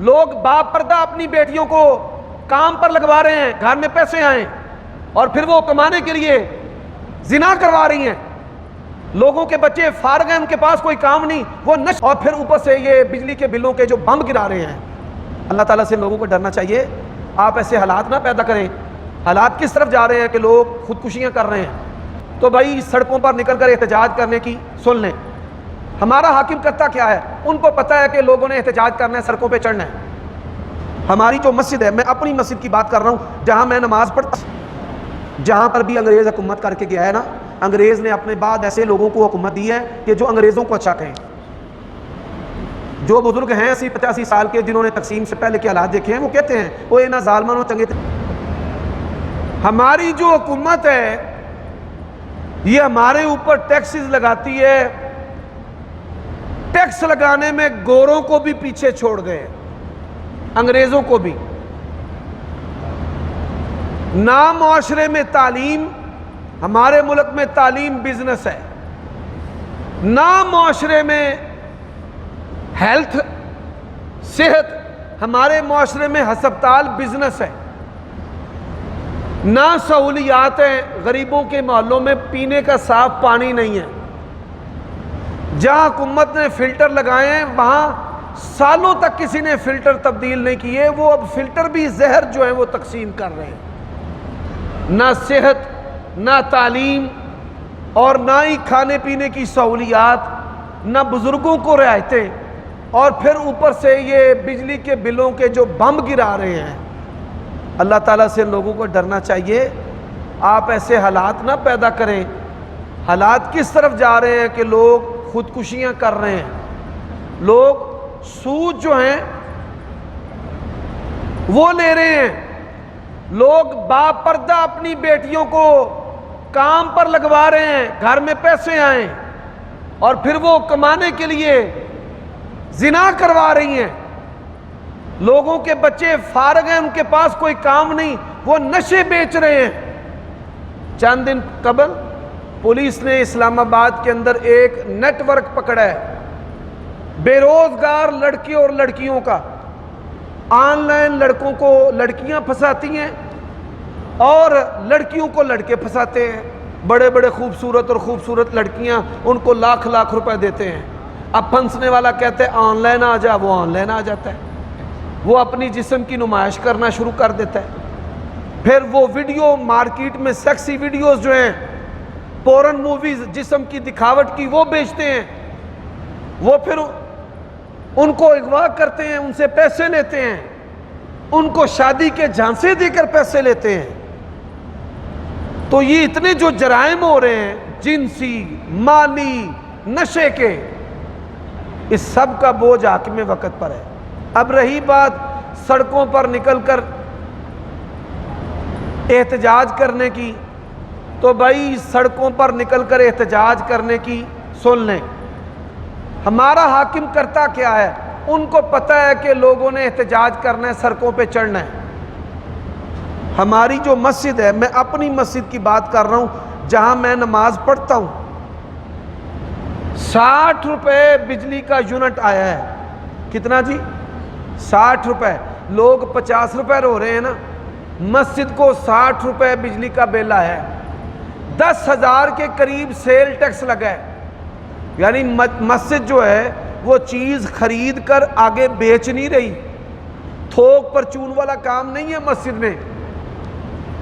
لوگ باپ پردہ اپنی بیٹیوں کو کام پر لگوا رہے ہیں، گھر میں پیسے آئیں، اور پھر وہ کمانے کے لیے زنا کروا رہی ہیں۔ لوگوں کے بچے فارغ ہیں، ان کے پاس کوئی کام نہیں، وہ اور پھر اوپر سے یہ بجلی کے بلوں کے جو بم گرا رہے ہیں۔ اللہ تعالیٰ سے لوگوں کو ڈرنا چاہیے، آپ ایسے حالات نہ پیدا کریں۔ حالات کس طرف جا رہے ہیں کہ لوگ خودکشیاں کر رہے ہیں۔ تو بھائی سڑکوں پر نکل کر احتجاج کرنے کی سن لیں، ہمارا حاکم کرتا کیا ہے؟ ان کو پتہ ہے کہ لوگوں نے احتجاج کرنا ہے، سڑکوں پہ چڑھنا ہے۔ ہماری جو مسجد ہے، میں اپنی مسجد کی بات کر رہا ہوں جہاں میں نماز پڑھتا، جہاں پر بھی انگریز حکومت کر کے گیا ہے نا، انگریز نے اپنے بعد ایسے لوگوں کو حکومت دی ہے کہ جو انگریزوں کو اچھا کہیں۔ جو بزرگ ہیں 80-85 سال کے، جنہوں نے تقسیم سے پہلے کے حالات دیکھے ہیں، وہ کہتے ہیں وہ انہاں ظالمانوں چنگے تھے۔ ہماری جو حکومت ہے یہ ہمارے اوپر ٹیکسز لگاتی ہے، ٹیکس لگانے میں گوروں کو بھی پیچھے چھوڑ گئے، انگریزوں کو بھی۔ نہ معاشرے میں تعلیم، ہمارے ملک میں تعلیم بزنس ہے، نہ معاشرے میں ہیلتھ صحت، ہمارے معاشرے میں ہسپتال بزنس ہے، نہ سہولیات ہیں، غریبوں کے محلوں میں پینے کا صاف پانی نہیں ہے۔ جہاں حکومت نے فلٹر لگائے ہیں وہاں سالوں تک کسی نے فلٹر تبدیل نہیں کیے، وہ اب فلٹر بھی زہر جو ہے وہ تقسیم کر رہے ہیں۔ نہ صحت، نہ تعلیم، اور نہ ہی کھانے پینے کی سہولیات، نہ بزرگوں کو رعایتیں، اور پھر اوپر سے یہ بجلی کے بلوں کے جو بم گرا رہے ہیں۔ اللہ تعالیٰ سے لوگوں کو ڈرنا چاہیے، آپ ایسے حالات نہ پیدا کریں۔ حالات کس طرف جا رہے ہیں کہ لوگ خودکشیاں کر رہے ہیں، لوگ سود جو ہیں وہ لے رہے ہیں، لوگ باپ پردہ اپنی بیٹیوں کو کام پر لگوا رہے ہیں، گھر میں پیسے آئیں، اور پھر وہ کمانے کے لیے زنا کروا رہی ہیں۔ لوگوں کے بچے فارغ ہیں، ان کے پاس کوئی کام نہیں، وہ نشے بیچ رہے ہیں۔ چند دن قبل پولیس نے اسلام آباد کے اندر ایک نیٹ ورک پکڑا ہے بے روزگار لڑکیوں اور لڑکیوں کا۔ آن لائن لڑکوں کو لڑکیاں پھنساتی ہیں اور لڑکیوں کو لڑکے پھنساتے ہیں۔ بڑے بڑے خوبصورت لڑکیاں، ان کو لاکھ لاکھ روپے دیتے ہیں۔ اب پھنسنے والا کہتے ہیں آن لائن آ جا، وہ آن لائن آ جاتا ہے، وہ اپنی جسم کی نمائش کرنا شروع کر دیتا ہے۔ پھر وہ ویڈیو مارکیٹ میں سیکسی ویڈیوز جو ہیں، پورن موویز جسم کی دکھاوٹ کی، وہ بیچتے ہیں۔ وہ پھر ان کو اغوا کرتے ہیں، ان سے پیسے لیتے ہیں، ان کو شادی کے جھانسے دے کر پیسے لیتے ہیں۔ تو یہ اتنے جو جرائم ہو رہے ہیں، جنسی، مالی، نشے کے، اس سب کا بوجھ حاکم وقت پر ہے۔ اب رہی بات سڑکوں پر نکل کر احتجاج کرنے کی، تو بھائی سڑکوں پر نکل کر احتجاج کرنے کی سن لیں، ہمارا حاکم کرتا کیا ہے؟ ان کو پتہ ہے کہ لوگوں نے احتجاج کرنا ہے، سڑکوں پہ چڑھنا ہے۔ ہماری جو مسجد ہے، میں اپنی مسجد کی بات کر رہا ہوں جہاں میں نماز پڑھتا ہوں، 60 روپے بجلی کا یونٹ آیا ہے۔ کتنا جی؟ 60 روپے۔ لوگ 50 روپے رو رہے ہیں نا، مسجد کو 60 روپے بجلی کا بل آیا ہے۔ 10,000 کے قریب سیل ٹیکس لگا ہے، یعنی مسجد جو ہے وہ چیز خرید کر آگے بیچ نہیں رہی، تھوک پر چون والا کام نہیں ہے مسجد میں۔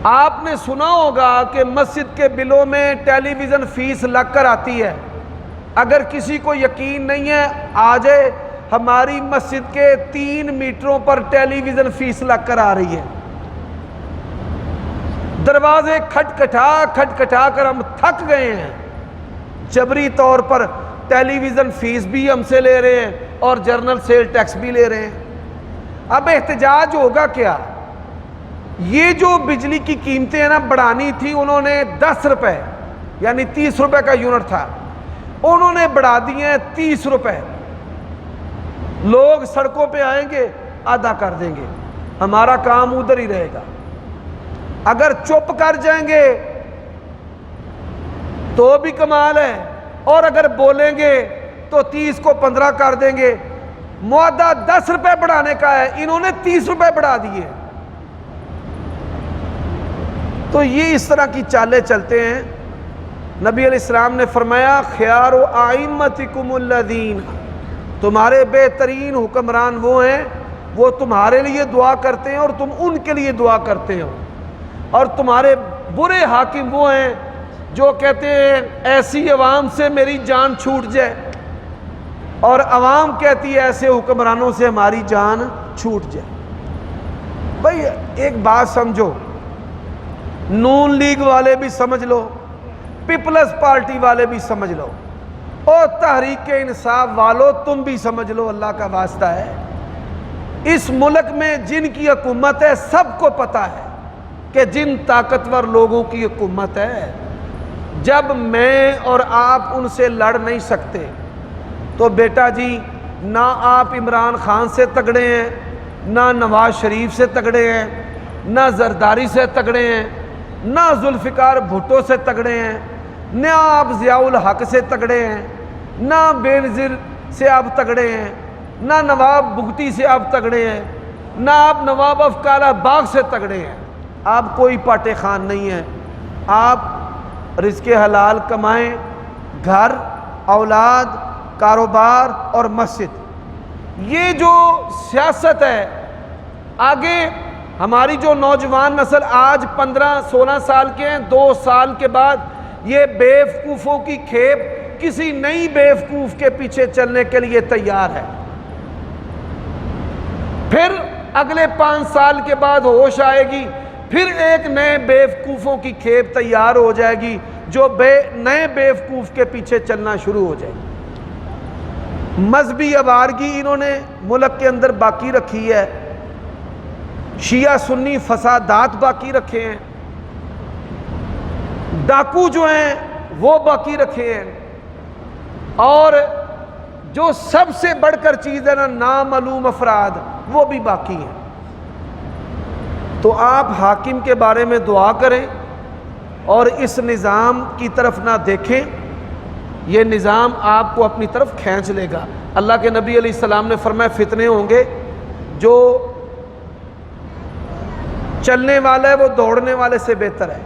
آپ نے سنا ہوگا کہ مسجد کے بلوں میں ٹیلی ویژن فیس لگ کر آتی ہے۔ اگر کسی کو یقین نہیں ہے آ جائے، ہماری مسجد کے 3 میٹروں پر ٹیلی ویژن فیس لگ کر آ رہی ہے۔ دروازے کھٹکھٹا کر ہم تھک گئے ہیں، جبری طور پر ٹیلی ویژن فیس بھی ہم سے لے رہے ہیں اور جرنل سیل ٹیکس بھی لے رہے ہیں۔ اب احتجاج ہوگا کیا؟ یہ جو بجلی کی قیمتیں ہیں نا بڑھانی تھی، انہوں نے 10 روپے، یعنی 30 روپے کا یونٹ تھا، انہوں نے بڑھا دیے ہیں 30 روپے۔ لوگ سڑکوں پہ آئیں گے، آدھا کر دیں گے، ہمارا کام ادھر ہی رہے گا۔ اگر چپ کر جائیں گے تو بھی کمال ہے، اور اگر بولیں گے تو 30 کو 15 کر دیں گے۔ معاہدہ 10 روپے بڑھانے کا ہے، انہوں نے 30 روپے بڑھا دیے۔ تو یہ اس طرح کی چالیں چلتے ہیں۔ نبی علیہ السلام نے فرمایا خیار ائمتکم الذین، تمہارے بہترین حکمران وہ ہیں وہ تمہارے لیے دعا کرتے ہیں اور تم ان کے لیے دعا کرتے ہو، اور تمہارے برے حاکم وہ ہیں جو کہتے ہیں ایسی عوام سے میری جان چھوٹ جائے، اور عوام کہتی ہے ایسے حکمرانوں سے ہماری جان چھوٹ جائے۔ بھائی ایک بات سمجھو، نون لیگ والے بھی سمجھ لو، پیپلز پارٹی والے بھی سمجھ لو، اور تحریک انصاف والو تم بھی سمجھ لو، اللہ کا واسطہ ہے، اس ملک میں جن کی حکومت ہے سب کو پتہ ہے کہ جن طاقتور لوگوں کی حکومت ہے، جب میں اور آپ ان سے لڑ نہیں سکتے تو بیٹا جی نہ آپ عمران خان سے تگڑے ہیں، نہ نواز شریف سے تگڑے ہیں، نہ زرداری سے تگڑے ہیں، نہ ذوالفقار بھٹو سے تگڑے ہیں، نہ آپ ضیاء الحق سے تگڑے ہیں، نہ بے نظیر سے آپ تگڑے ہیں، نہ نواب بگٹی سے آپ تگڑے ہیں، نہ آپ نواب آف کالا باغ سے تگڑے ہیں، آپ کوئی پاٹے خان نہیں ہیں۔ آپ رزق حلال کمائیں، گھر، اولاد، کاروبار اور مسجد، یہ جو سیاست ہے۔ آگے ہماری جو نوجوان نسل آج 15-16 سال کے ہیں، 2 سال کے بعد یہ بیوقوفوں کی کھیپ کسی نئی بیوقوف کے پیچھے چلنے کے لیے تیار ہے۔ پھر اگلے 5 سال کے بعد ہوش آئے گی، پھر ایک نئے بیوقوفوں کی کھیپ تیار ہو جائے گی جو نئے بیوقوف کے پیچھے چلنا شروع ہو جائے گی۔ مذہبی آوارگی انہوں نے ملک کے اندر باقی رکھی ہے، شیعہ سنی فسادات باقی رکھے ہیں، ڈاکو جو ہیں وہ باقی رکھے ہیں، اور جو سب سے بڑھ کر چیز ہے نا نامعلوم افراد وہ بھی باقی ہیں۔ تو آپ حاکم کے بارے میں دعا کریں اور اس نظام کی طرف نہ دیکھیں، یہ نظام آپ کو اپنی طرف کھینچ لے گا۔ اللہ کے نبی علیہ السلام نے فرمایا فتنے ہوں گے، جو چلنے والا ہے وہ دوڑنے والے سے بہتر ہے،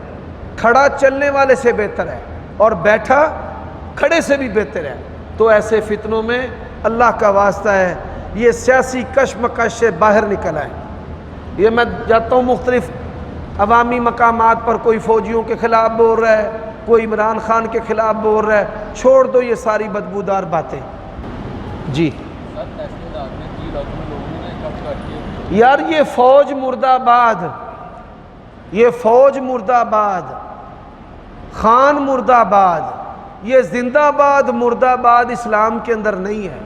کھڑا چلنے والے سے بہتر ہے، اور بیٹھا کھڑے سے بھی بہتر ہے۔ تو ایسے فتنوں میں اللہ کا واسطہ ہے یہ سیاسی کشمکش سے باہر نکل آئے۔ یہ میں جاتا ہوں مختلف عوامی مقامات پر، کوئی فوجیوں کے خلاف بول رہا ہے، کوئی عمران خان کے خلاف بول رہا ہے، چھوڑ دو یہ ساری بدبودار باتیں۔ جی یار یہ فوج مرد آباد، یہ فوج مرد آباد، خان مرد آباد، یہ زندہ آباد مرد آباد اسلام کے اندر نہیں ہے۔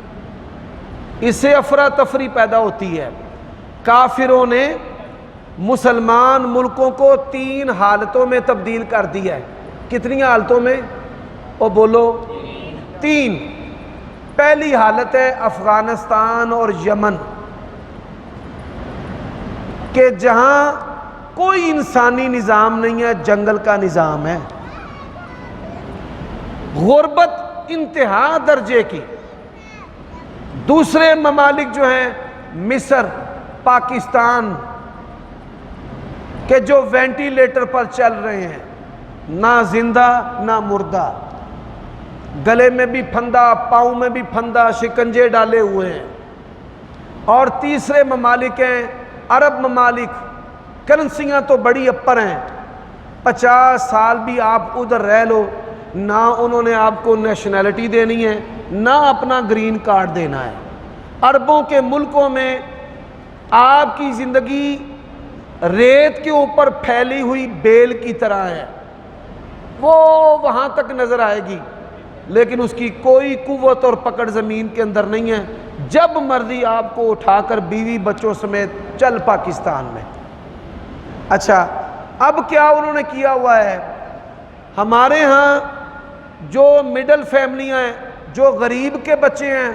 اس سے افراتفری پیدا ہوتی ہے۔ کافروں نے مسلمان ملکوں کو 3 حالتوں میں تبدیل کر دیا ہے۔ کتنی حالتوں میں؟ او بولو 3۔ پہلی حالت ہے افغانستان اور یمن، کہ جہاں کوئی انسانی نظام نہیں ہے، جنگل کا نظام ہے، غربت انتہا درجے کی۔ دوسرے ممالک جو ہیں مصر، پاکستان، کہ جو وینٹیلیٹر پر چل رہے ہیں، نہ زندہ نہ مردہ، گلے میں بھی پھندا، پاؤں میں بھی پھندا، شکنجے ڈالے ہوئے ہیں۔ اور تیسرے ممالک ہیں عرب ممالک، کرنسیاں تو بڑی اپر ہیں، 50 سال بھی آپ ادھر رہ لو، نہ انہوں نے آپ کو نیشنلٹی دینی ہے، نہ اپنا گرین کارڈ دینا ہے۔ عربوں کے ملکوں میں آپ کی زندگی ریت کے اوپر پھیلی ہوئی بیل کی طرح ہے، وہ وہاں تک نظر آئے گی لیکن اس کی کوئی قوت اور پکڑ زمین کے اندر نہیں ہے۔ جب مرضی آپ کو اٹھا کر بیوی بچوں سمیت چل پاکستان میں۔ اچھا اب کیا انہوں نے کیا ہوا ہے؟ ہمارے ہاں جو مڈل فیملیاں ہیں، جو غریب کے بچے ہیں،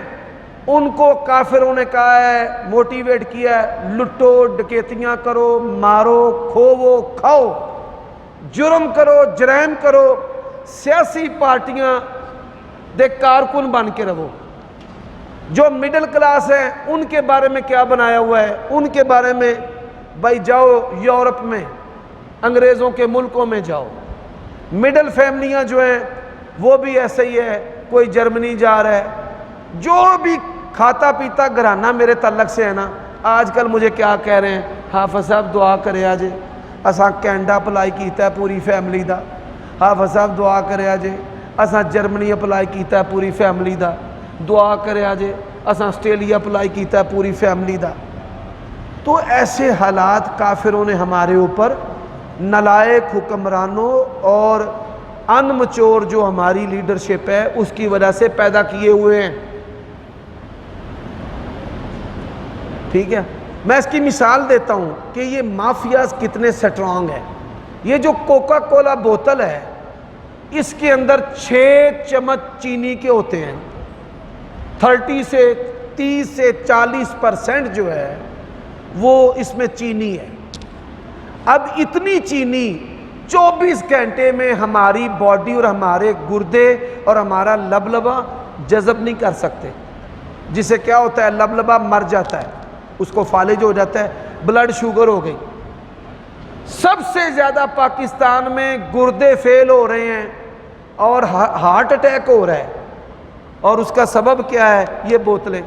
ان کو کافروں نے کہا ہے، موٹیویٹ کیا ہے، لٹو ڈکیتیاں کرو، مارو، کھوو کھاؤ، جرم کرو، جرائم کرو، سیاسی پارٹیاں دے کارکن بن کے رہو۔ جو مڈل کلاس ہیں ان کے بارے میں کیا بنایا ہوا ہے؟ ان کے بارے میں بھائی جاؤ یورپ میں، انگریزوں کے ملکوں میں جاؤ، مڈل فیملیاں جو ہیں وہ بھی ایسے ہی ہے، کوئی جرمنی جا رہا ہے، جو بھی کھاتا پیتا گھرانہ میرے تعلق سے ہے نا، آج کل مجھے کیا کہہ رہے ہیں، حافظ صاحب دعا کرے آجے، اساں کینیڈا اپلائی کیتا ہے پوری فیملی دا، حافظ صاحب دعا کرے آجے، اساں جرمنی اپلائی کیتا ہے پوری فیملی دا، دعا کرے آجے، اساں آسٹریلیا اپلائی کیتا ہے پوری فیملی دا۔ تو ایسے حالات کافروں نے ہمارے اوپر، نالائق حکمرانوں اور ان مچور جو ہماری لیڈرشپ ہے اس کی وجہ سے پیدا کیے ہوئے ہیں، ٹھیک ہے۔ میں اس کی مثال دیتا ہوں کہ یہ مافیاز کتنے سٹرونگ ہیں۔ یہ جو کوکا کولا بوتل ہے، اس کے اندر 6 چمچ چینی کے ہوتے ہیں، 30 سے 40% جو ہے وہ اس میں چینی ہے۔ اب اتنی چینی 24 گھنٹے میں ہماری باڈی اور ہمارے گردے اور ہمارا لبلبا جذب نہیں کر سکتے، جسے کیا ہوتا ہے، لبلبا مر جاتا ہے، اس کو فالج ہو جاتا ہے، بلڈ شوگر ہو گئی۔ سب سے زیادہ پاکستان میں گردے فیل ہو رہے ہیں اور ہارٹ اٹیک ہو رہا ہے، اور اس کا سبب کیا ہے؟ یہ بوتلیں۔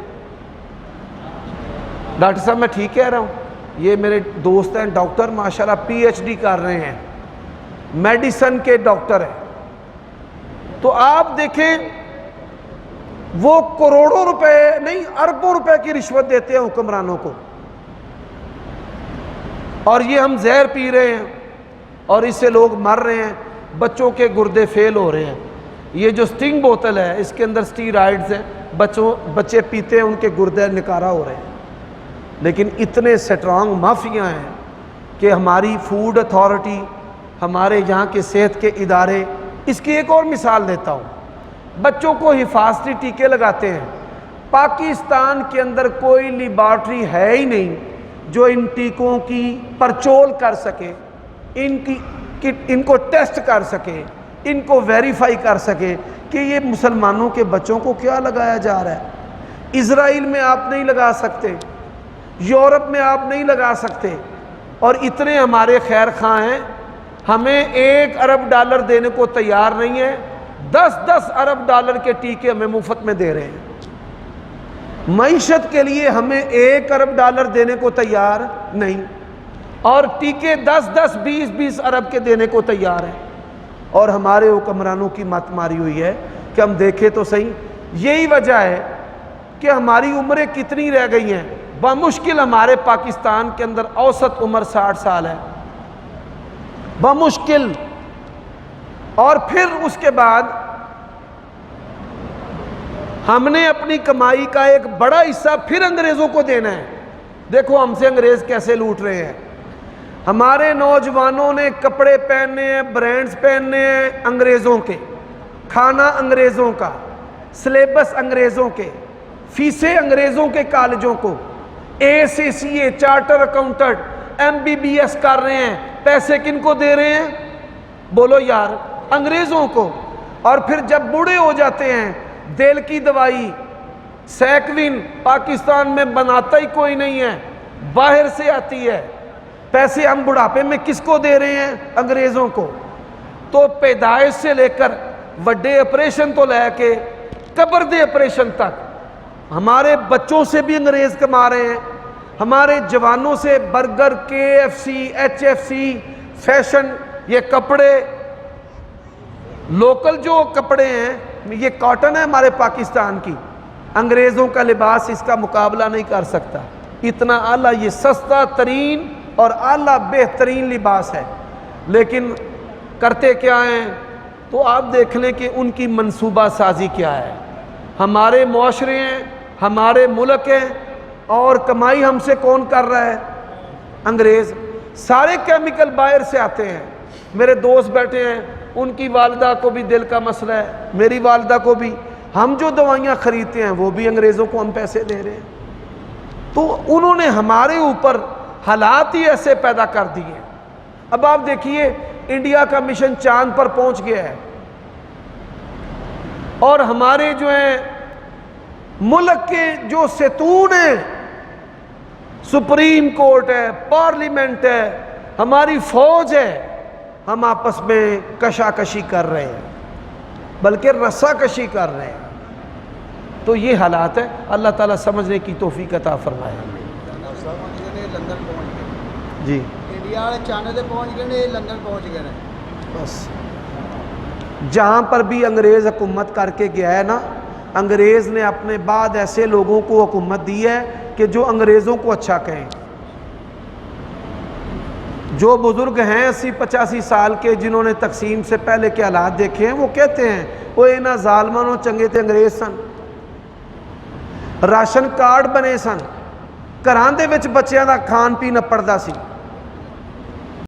ڈاکٹر صاحب میں ٹھیک کہہ رہا ہوں؟ یہ میرے دوست ہیں ڈاکٹر، ماشاءاللہ پی ایچ ڈی کر رہے ہیں، میڈیسن کے ڈاکٹر ہیں۔ تو آپ دیکھیں وہ کروڑوں روپے نہیں، اربوں روپے کی رشوت دیتے ہیں حکمرانوں کو، اور یہ ہم زہر پی رہے ہیں اور اس سے لوگ مر رہے ہیں، بچوں کے گردے فیل ہو رہے ہیں۔ یہ جو سٹنگ بوتل ہے اس کے اندر سٹیرائڈز ہیں، بچے پیتے ہیں، ان کے گردے نکارہ ہو رہے ہیں۔ لیکن اتنے سٹرونگ مافیا ہیں کہ ہماری فوڈ اتھارٹی، ہمارے یہاں کے صحت کے ادارے، اس کی ایک اور مثال دیتا ہوں، بچوں کو حفاظتی ٹیکے لگاتے ہیں۔ پاکستان کے اندر کوئی لیبارٹری ہے ہی نہیں جو ان ٹیکوں کی پرچول کر سکے، ان کو ٹیسٹ کر سکے، ان کو ویریفائی کر سکے کہ یہ مسلمانوں کے بچوں کو کیا لگایا جا رہا ہے۔ اسرائیل میں آپ نہیں لگا سکتے، یورپ میں آپ نہیں لگا سکتے، اور اتنے ہمارے خیر خواہ ہیں، ہمیں $1 ارب دینے کو تیار نہیں ہے، 10 ارب کے ٹیکے ہمیں مفت میں دے رہے ہیں۔ معیشت کے لیے ہمیں $1 ارب دینے کو تیار نہیں، اور ٹیکے 10 20 ارب کے دینے کو تیار ہیں، اور ہمارے حکمرانوں کی مت ماری ہوئی ہے کہ ہم دیکھیں تو صحیح۔ یہی وجہ ہے کہ ہماری عمریں کتنی رہ گئی ہیں، بمشکل ہمارے پاکستان کے اندر اوسط عمر 60 سال ہے، بمشکل۔ اور پھر اس کے بعد ہم نے اپنی کمائی کا ایک بڑا حصہ پھر انگریزوں کو دینا ہے۔ دیکھو ہم سے انگریز کیسے لوٹ رہے ہیں۔ ہمارے نوجوانوں نے کپڑے پہننے ہیں، برانڈز پہننے ہیں انگریزوں کے، کھانا انگریزوں کا، سلیبس انگریزوں کے، فیسیں انگریزوں کے کالجوں کو، ACCA چارٹر اکاؤنٹنٹ MBBS کر رہے ہیں، پیسے کن کو دے رہے ہیں؟ بولو یار، انگریزوں کو۔ اور پھر جب بوڑھے ہو جاتے ہیں، دل کی دوائی سیکوین پاکستان میں بناتا ہی کوئی نہیں ہے، باہر سے آتی ہے، پیسے ہم بڑھاپے میں کس کو دے رہے ہیں؟ انگریزوں کو۔ تو پیدائش سے لے کر وڈے آپریشن تو لے کے قبر دے آپریشن تک ہمارے بچوں سے بھی انگریز کما رہے ہیں، ہمارے جوانوں سے برگر، KFC، HFC، فیشن، یہ کپڑے لوکل جو کپڑے ہیں، یہ کاٹن ہے ہمارے پاکستان کی، انگریزوں کا لباس اس کا مقابلہ نہیں کر سکتا، اتنا اعلیٰ، یہ سستا ترین اور اعلیٰ بہترین لباس ہے۔ لیکن کرتے کیا ہیں؟ تو آپ دیکھ لیں کہ ان کی منصوبہ سازی کیا ہے۔ ہمارے معاشرے ہیں، ہمارے ملک ہیں، اور کمائی ہم سے کون کر رہا ہے؟ انگریز۔ سارے کیمیکل باہر سے آتے ہیں۔ میرے دوست بیٹھے ہیں، ان کی والدہ کو بھی دل کا مسئلہ ہے، میری والدہ کو بھی، ہم جو دوائیاں خریدتے ہیں وہ بھی انگریزوں کو ہم پیسے دے رہے ہیں۔ تو انہوں نے ہمارے اوپر حالات ہی ایسے پیدا کر دیے۔ اب آپ دیکھیے انڈیا کا مشن چاند پر پہنچ گیا ہے، اور ہمارے جو ہیں ملک کے جو ستون ہیں، سپریم کورٹ ہے، پارلیمنٹ ہے، ہماری فوج ہے، ہم آپس میں کشاکشی کر رہے ہیں، بلکہ رسا کشی کر رہے ہیں۔ تو یہ حالات ہے، اللہ تعالیٰ سمجھنے کی توفیق عطا فرمائے۔ لندن پہنچ گئے جی انڈیا والے چانے تے پہنچ گئے نے، لندن پہنچ گئے نے۔ بس جہاں پر بھی انگریز حکومت کر کے گیا ہے نا، انگریز نے اپنے بعد ایسے لوگوں کو حکومت دی ہے کہ جو انگریزوں کو اچھا کہیں۔ جو بزرگ ہیں 80-85 سال کے، جنہوں نے تقسیم سے پہلے کے حالات دیکھے ہیں، وہ کہتے ہیں وہ انہاں ظالمانوں چنگے تے انگریز سن، راشن کارڈ بنے سن، گھراں دے وچ بچیاں دا کھان پین اپڑدا سی۔